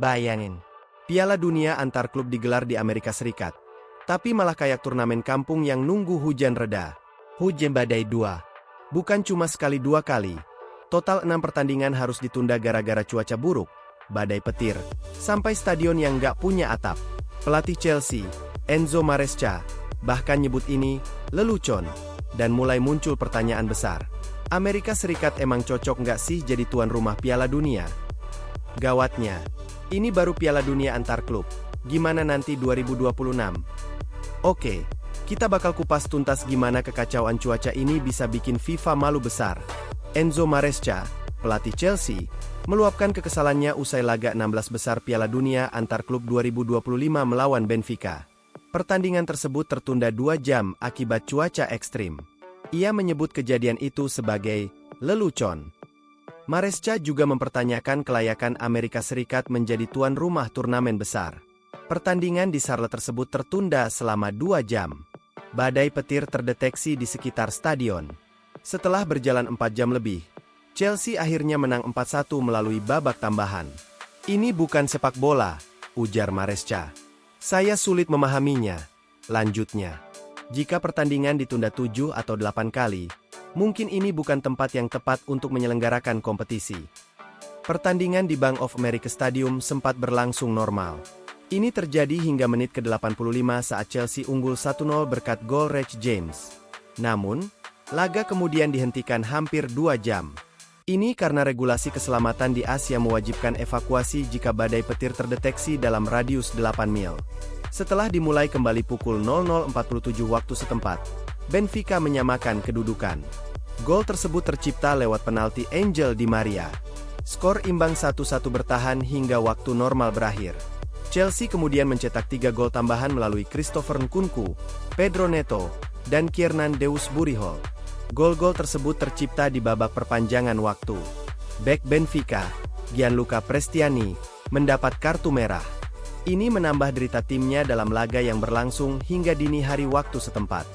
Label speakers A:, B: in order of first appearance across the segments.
A: Bayangin, Piala Dunia antar klub digelar di Amerika Serikat. Tapi malah kayak turnamen kampung yang nunggu hujan reda. Hujan badai 2. Bukan cuma sekali 2 kali. Total 6 pertandingan harus ditunda gara-gara cuaca buruk, badai petir, sampai stadion yang nggak punya atap. Pelatih Chelsea, Enzo Maresca, bahkan nyebut ini lelucon. Dan mulai muncul pertanyaan besar. Amerika Serikat emang cocok nggak sih jadi tuan rumah Piala Dunia? Gawatnya, ini baru Piala Dunia antar klub. Gimana nanti 2026? Oke, kita bakal kupas tuntas gimana kekacauan cuaca ini bisa bikin FIFA malu besar. Enzo Maresca, pelatih Chelsea, meluapkan kekesalannya usai laga 16 besar Piala Dunia antar klub 2025 melawan Benfica. Pertandingan tersebut tertunda 2 jam akibat cuaca ekstrim. Ia menyebut kejadian itu sebagai lelucon. Maresca juga mempertanyakan kelayakan Amerika Serikat menjadi tuan rumah turnamen besar. Pertandingan di Charlotte tersebut tertunda selama 2 jam. Badai petir terdeteksi di sekitar stadion. Setelah berjalan 4 jam lebih, Chelsea akhirnya menang 4-1 melalui babak tambahan. Ini bukan sepak bola, ujar Maresca. Saya sulit memahaminya. Lanjutnya, jika pertandingan ditunda 7 atau 8 kali, mungkin ini bukan tempat yang tepat untuk menyelenggarakan kompetisi. Pertandingan di Bank of America Stadium sempat berlangsung normal. Ini terjadi hingga menit ke-85 saat Chelsea unggul 1-0 berkat gol Reece James. Namun, laga kemudian dihentikan hampir 2 jam. Ini karena regulasi keselamatan di Asia mewajibkan evakuasi jika badai petir terdeteksi dalam radius 8 mil. Setelah dimulai kembali pukul 00.47 waktu setempat, Benfica menyamakan kedudukan. Gol tersebut tercipta lewat penalti Angel Di Maria. Skor imbang 1-1 bertahan hingga waktu normal berakhir. Chelsea kemudian mencetak 3 gol tambahan melalui Christopher Nkunku, Pedro Neto, dan Kiernan Deus Burihol. Gol-gol tersebut tercipta di babak perpanjangan waktu. Bek Benfica, Gianluca Prestiani, mendapat kartu merah. Ini menambah derita timnya dalam laga yang berlangsung hingga dini hari waktu setempat.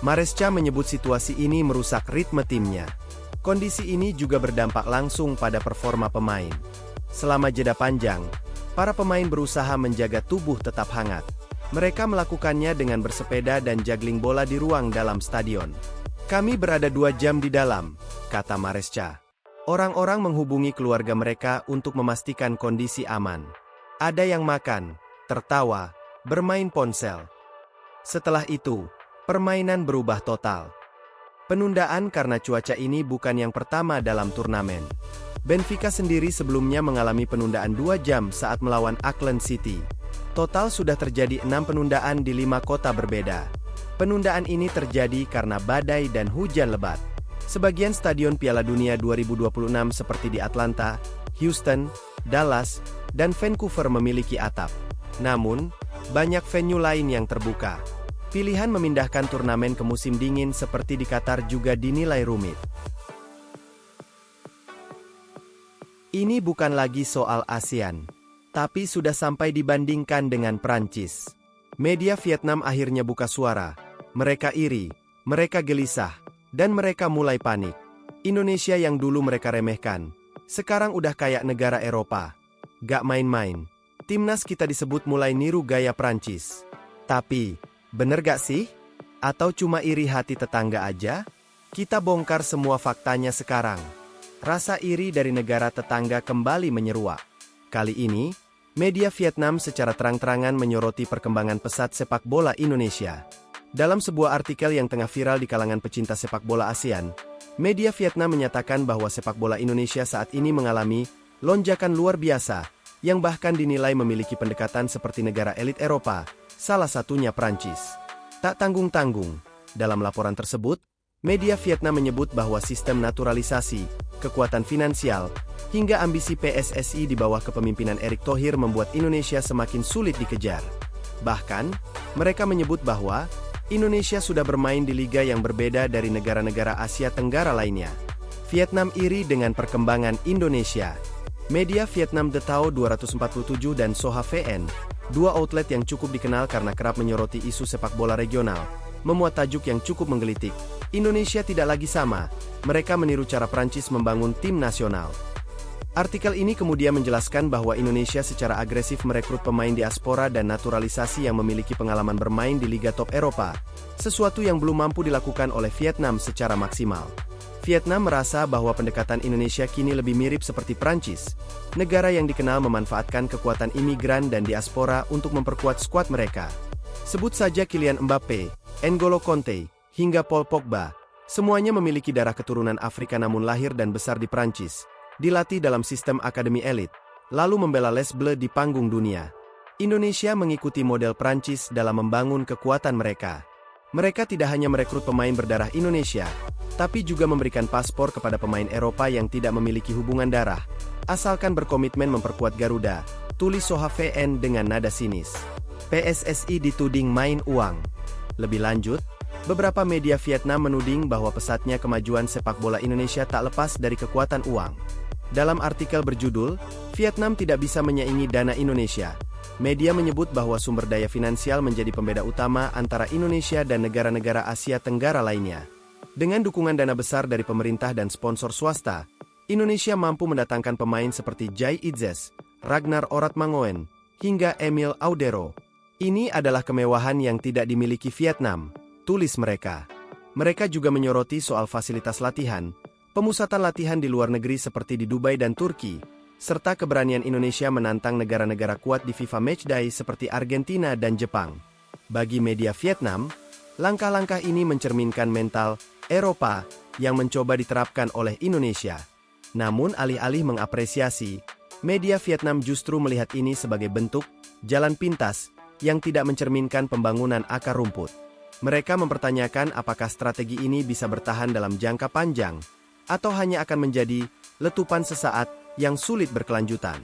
A: Maresca menyebut situasi ini merusak ritme timnya. Kondisi ini juga berdampak langsung pada performa pemain. Selama jeda panjang, para pemain berusaha menjaga tubuh tetap hangat. Mereka melakukannya dengan bersepeda dan juggling bola di ruang dalam stadion. Kami berada 2 jam di dalam, kata Maresca. Orang-orang menghubungi keluarga mereka untuk memastikan kondisi aman. Ada yang makan, tertawa, bermain ponsel. Setelah itu, permainan berubah total. Penundaan karena cuaca ini bukan yang pertama dalam turnamen. Benfica sendiri sebelumnya mengalami penundaan 2 jam saat melawan Auckland City. Total sudah terjadi 6 penundaan di 5 kota berbeda. Penundaan ini terjadi karena badai dan hujan lebat. Sebagian stadion Piala Dunia 2026 seperti di Atlanta, Houston, Dallas, dan Vancouver memiliki atap. Namun, banyak venue lain yang terbuka. Pilihan memindahkan turnamen ke musim dingin seperti di Qatar juga dinilai rumit. Ini bukan lagi soal ASEAN, tapi sudah sampai dibandingkan dengan Prancis. Media Vietnam akhirnya buka suara. Mereka iri, mereka gelisah, dan mereka mulai panik. Indonesia yang dulu mereka remehkan, sekarang udah kayak negara Eropa. Gak main-main. Timnas kita disebut mulai niru gaya Prancis. Tapi, bener gak sih? Atau cuma iri hati tetangga aja? Kita bongkar semua faktanya sekarang. Rasa iri dari negara tetangga kembali menyeruak. Kali ini, media Vietnam secara terang-terangan menyoroti perkembangan pesat sepak bola Indonesia. Dalam sebuah artikel yang tengah viral di kalangan pecinta sepak bola ASEAN, media Vietnam menyatakan bahwa sepak bola Indonesia saat ini mengalami lonjakan luar biasa, yang bahkan dinilai memiliki pendekatan seperti negara elit Eropa, salah satunya Prancis. Tak tanggung-tanggung, dalam laporan tersebut, media Vietnam menyebut bahwa sistem naturalisasi, kekuatan finansial, hingga ambisi PSSI di bawah kepemimpinan Erick Thohir membuat Indonesia semakin sulit dikejar. Bahkan, mereka menyebut bahwa Indonesia sudah bermain di liga yang berbeda dari negara-negara Asia Tenggara lainnya. Vietnam iri dengan perkembangan Indonesia. Media Vietnam The Tao 247 dan Soha VN, dua outlet yang cukup dikenal karena kerap menyoroti isu sepak bola regional, memuat tajuk yang cukup menggelitik. Indonesia tidak lagi sama, mereka meniru cara Prancis membangun tim nasional. Artikel ini kemudian menjelaskan bahwa Indonesia secara agresif merekrut pemain diaspora dan naturalisasi yang memiliki pengalaman bermain di liga top Eropa, sesuatu yang belum mampu dilakukan oleh Vietnam secara maksimal. Vietnam merasa bahwa pendekatan Indonesia kini lebih mirip seperti Prancis, negara yang dikenal memanfaatkan kekuatan imigran dan diaspora untuk memperkuat skuad mereka. Sebut saja Kylian Mbappe, N'Golo Kanté, hingga Paul Pogba, semuanya memiliki darah keturunan Afrika namun lahir dan besar di Prancis, dilatih dalam sistem akademi elit, lalu membela Les Bleus di panggung dunia. Indonesia mengikuti model Prancis dalam membangun kekuatan mereka. Mereka tidak hanya merekrut pemain berdarah Indonesia, tapi juga memberikan paspor kepada pemain Eropa yang tidak memiliki hubungan darah, asalkan berkomitmen memperkuat Garuda, tulis Soha VN dengan nada sinis. PSSI dituding main uang. Lebih lanjut, beberapa media Vietnam menuding bahwa pesatnya kemajuan sepak bola Indonesia tak lepas dari kekuatan uang. Dalam artikel berjudul, Vietnam tidak bisa menyaingi dana Indonesia, media menyebut bahwa sumber daya finansial menjadi pembeda utama antara Indonesia dan negara-negara Asia Tenggara lainnya. Dengan dukungan dana besar dari pemerintah dan sponsor swasta, Indonesia mampu mendatangkan pemain seperti Jai Itzes, Ragnar Oratmangoen, hingga Emil Audero. Ini adalah kemewahan yang tidak dimiliki Vietnam, tulis mereka. Mereka juga menyoroti soal fasilitas latihan, pemusatan latihan di luar negeri seperti di Dubai dan Turki, serta keberanian Indonesia menantang negara-negara kuat di FIFA Matchday seperti Argentina dan Jepang. Bagi media Vietnam, langkah-langkah ini mencerminkan mental Eropa yang mencoba diterapkan oleh Indonesia. Namun alih-alih mengapresiasi, media Vietnam justru melihat ini sebagai bentuk jalan pintas yang tidak mencerminkan pembangunan akar rumput. Mereka mempertanyakan apakah strategi ini bisa bertahan dalam jangka panjang, atau hanya akan menjadi letupan sesaat yang sulit berkelanjutan.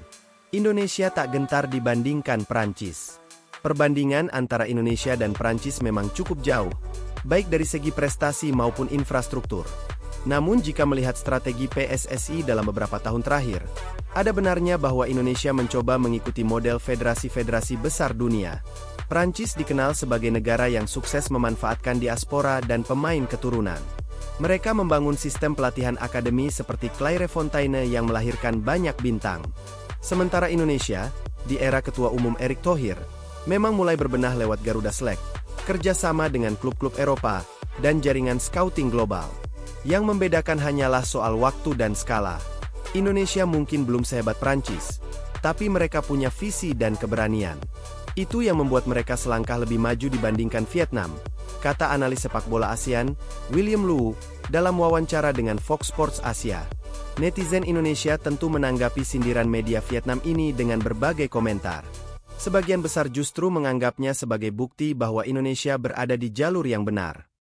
A: Indonesia tak gentar dibandingkan Prancis. Perbandingan antara Indonesia dan Prancis memang cukup jauh, baik dari segi prestasi maupun infrastruktur. Namun jika melihat strategi PSSI dalam beberapa tahun terakhir, ada benarnya bahwa Indonesia mencoba mengikuti model federasi-federasi besar dunia. Prancis dikenal sebagai negara yang sukses memanfaatkan diaspora dan pemain keturunan. Mereka membangun sistem pelatihan akademi seperti Clairefontaine yang melahirkan banyak bintang. Sementara Indonesia, di era Ketua Umum Erick Thohir, memang mulai berbenah lewat Garuda Select, kerjasama dengan klub-klub Eropa, dan jaringan scouting global. Yang membedakan hanyalah soal waktu dan skala. Indonesia mungkin belum sehebat Prancis, tapi mereka punya visi dan keberanian. Itu yang membuat mereka selangkah lebih maju dibandingkan Vietnam, kata analis sepak bola ASEAN, William Lu, dalam wawancara dengan Fox Sports Asia. Netizen Indonesia tentu menanggapi sindiran media Vietnam ini dengan berbagai komentar. Sebagian besar justru menganggapnya sebagai bukti bahwa Indonesia berada di jalur yang benar.